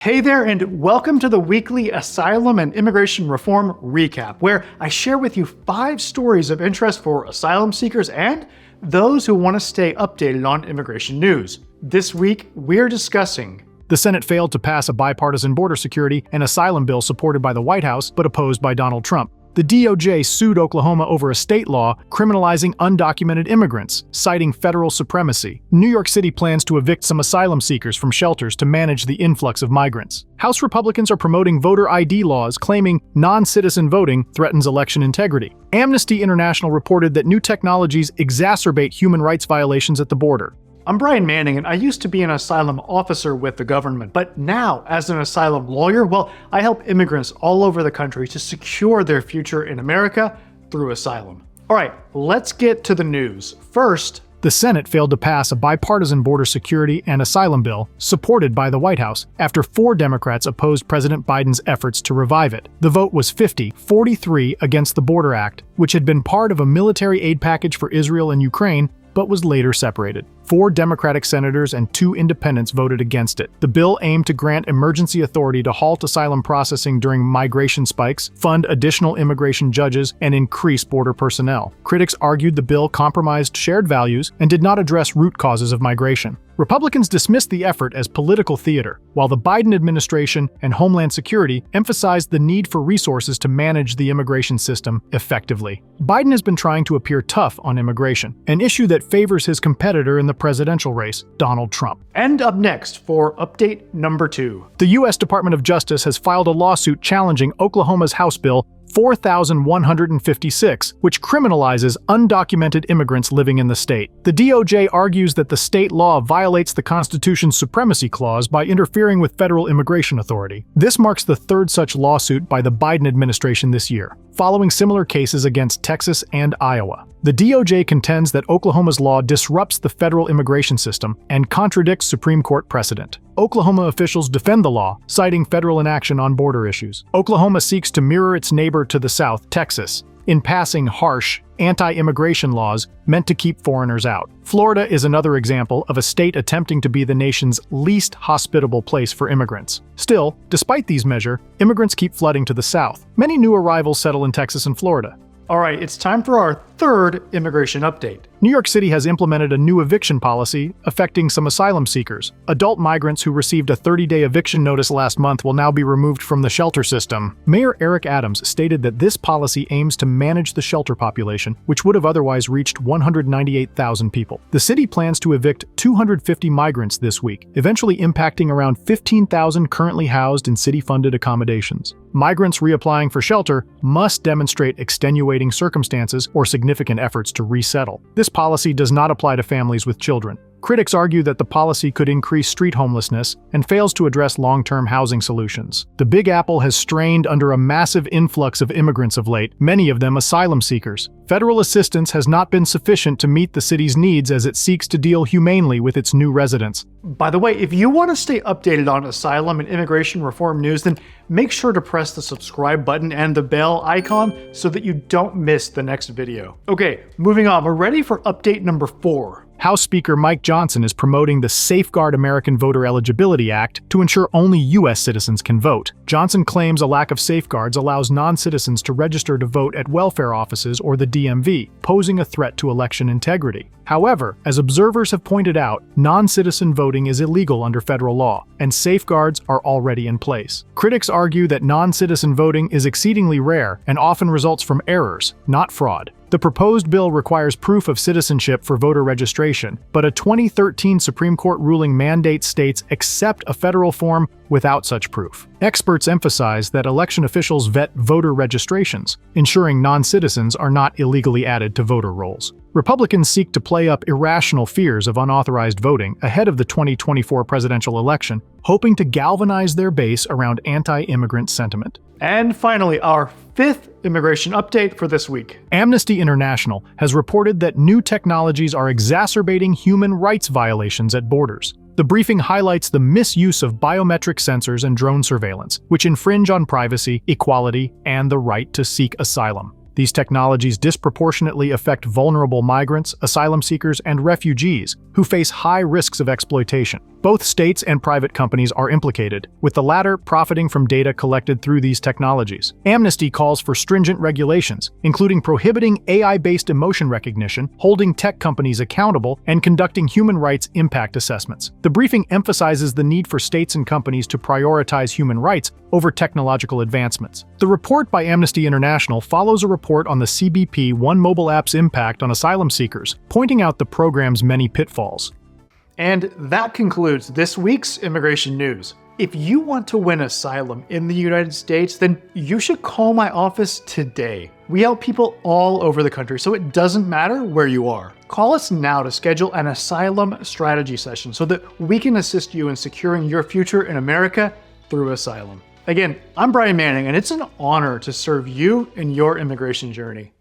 Hey there, and welcome to the weekly Asylum and Immigration Reform Recap, where I share with you 5 stories of interest for asylum seekers and those who want to stay updated on immigration news. This week, we're discussing the Senate failed to pass a bipartisan border security and asylum bill supported by the White House but opposed by Donald Trump. The DOJ sued Oklahoma over a state law criminalizing undocumented immigrants, citing federal supremacy. New York City plans to evict some asylum seekers from shelters to manage the influx of migrants. House Republicans are promoting voter ID laws, claiming non-citizen voting threatens election integrity. Amnesty International reported that new technologies exacerbate human rights violations at the border. I'm Brian Manning, and I used to be an asylum officer with the government, but now, as an asylum lawyer, I help immigrants all over the country to secure their future in America through asylum. All right, let's get to the news. First, the Senate failed to pass a bipartisan border security and asylum bill supported by the White House after 4 Democrats opposed President Biden's efforts to revive it. The vote was 50-43 against the Border Act, which had been part of a military aid package for Israel and Ukraine, but was later separated. 4 Democratic senators and 2 independents voted against it. The bill aimed to grant emergency authority to halt asylum processing during migration spikes, fund additional immigration judges, and increase border personnel. Critics argued the bill compromised shared values and did not address root causes of migration. Republicans dismissed the effort as political theater, while the Biden administration and Homeland Security emphasized the need for resources to manage the immigration system effectively. Biden has been trying to appear tough on immigration, an issue that favors his competitor in the presidential race, Donald Trump. And up next for update number 2. The U.S. Department of Justice has filed a lawsuit challenging Oklahoma's House Bill 4156, which criminalizes undocumented immigrants living in the state. The DOJ argues that the state law violates the Constitution's supremacy clause by interfering with federal immigration authority. This marks the 3rd such lawsuit by the Biden administration this year, following similar cases against Texas and Iowa. The DOJ contends that Oklahoma's law disrupts the federal immigration system and contradicts Supreme Court precedent. Oklahoma officials defend the law, citing federal inaction on border issues. Oklahoma seeks to mirror its neighbor to the south, Texas, in passing harsh, anti-immigration laws meant to keep foreigners out. Florida is another example of a state attempting to be the nation's least hospitable place for immigrants. Still, despite these measures, immigrants keep flooding to the south. Many new arrivals settle in Texas and Florida. All right, it's time for our 3rd immigration update. New York City has implemented a new eviction policy affecting some asylum seekers. Adult migrants who received a 30-day eviction notice last month will now be removed from the shelter system. Mayor Eric Adams stated that this policy aims to manage the shelter population, which would have otherwise reached 198,000 people. The city plans to evict 250 migrants this week, eventually impacting around 15,000 currently housed in city-funded accommodations. Migrants reapplying for shelter must demonstrate extenuating circumstances or significant efforts to resettle. This policy does not apply to families with children. Critics argue that the policy could increase street homelessness and fails to address long-term housing solutions. The Big Apple has strained under a massive influx of immigrants of late, many of them asylum seekers. Federal assistance has not been sufficient to meet the city's needs as it seeks to deal humanely with its new residents. By the way, if you want to stay updated on asylum and immigration reform news, then make sure to press the subscribe button and the bell icon so that you don't miss the next video. Okay, moving on, we're ready for update number 4. House Speaker Mike Johnson is promoting the Safeguard American Voter Eligibility Act to ensure only U.S. citizens can vote. Johnson claims a lack of safeguards allows non-citizens to register to vote at welfare offices or the DMV, posing a threat to election integrity. However, as observers have pointed out, non-citizen voting is illegal under federal law, and safeguards are already in place. Critics argue that non-citizen voting is exceedingly rare and often results from errors, not fraud. The proposed bill requires proof of citizenship for voter registration, but a 2013 Supreme Court ruling mandates states accept a federal form without such proof. Experts emphasize that election officials vet voter registrations, ensuring non-citizens are not illegally added to voter rolls. Republicans seek to play up irrational fears of unauthorized voting ahead of the 2024 presidential election, hoping to galvanize their base around anti-immigrant sentiment. And finally, our 5th immigration update for this week. Amnesty International has reported that new technologies are exacerbating human rights violations at borders. The briefing highlights the misuse of biometric sensors and drone surveillance, which infringe on privacy, equality, and the right to seek asylum. These technologies disproportionately affect vulnerable migrants, asylum seekers, and refugees who face high risks of exploitation. Both states and private companies are implicated, with the latter profiting from data collected through these technologies. Amnesty calls for stringent regulations, including prohibiting AI-based emotion recognition, holding tech companies accountable, and conducting human rights impact assessments. The briefing emphasizes the need for states and companies to prioritize human rights over technological advancements. The report by Amnesty International follows a report on the CBP One mobile app's impact on asylum seekers, pointing out the program's many pitfalls. And that concludes this week's immigration news. If you want to win asylum in the United States, then you should call my office today. We help people all over the country, so it doesn't matter where you are. Call us now to schedule an Asylum Strategy Session so that we can assist you in securing your future in America through asylum. Again, I'm Brian Manning, and it's an honor to serve you in your immigration journey.